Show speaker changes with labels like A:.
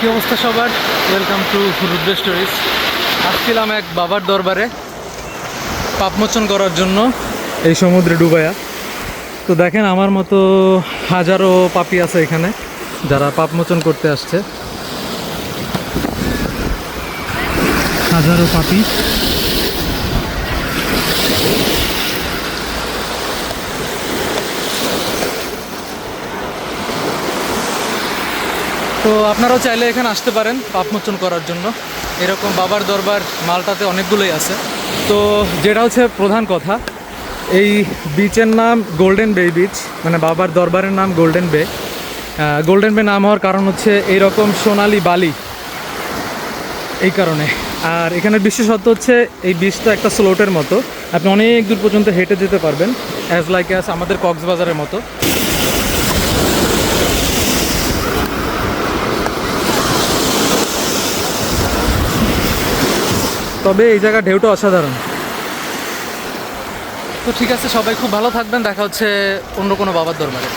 A: কি অবস্থা সবার? Welcome to Rudra stories. আসছিলাম এক বাবার দরবারে পাপমোচন করার জন্য এই সমুদ্রে ডুবায়া। তো দেখেন আমার মতো হাজারো পাপি আছে এখানে যারা পাপমোচন করতে আসছে। হাজারো পাপি। তো আপনারাও চাইলে এখানে আসতে পারেন পাপমোচন করার জন্য। এরকম বাবার দরবার মালটাতে অনেকগুলোই আছে। তো যেটা হচ্ছে প্রধান কথা, এই বিচের নাম গোল্ডেন বে বিচ, মানে বাবার দরবারের নাম গোল্ডেন বে। গোল্ডেন বে নাম হওয়ার কারণ হচ্ছে এইরকম সোনালি বালি, এই কারণে। আর এখানের বিশেষত্ব হচ্ছে এই বিচটা একটা স্লোটের মতো, আপনি অনেক দূর পর্যন্ত হেঁটে যেতে পারবেন, অ্যাজ লাইক অ্যাজ আমাদের কক্সবাজারের মতো। তবে এই জায়গা ঢেউটা অসাধারণ। তো ঠিক আছে, সবাই খুব ভালো থাকবেন, দেখা হচ্ছে অন্য কোনো বাবার দরবারে।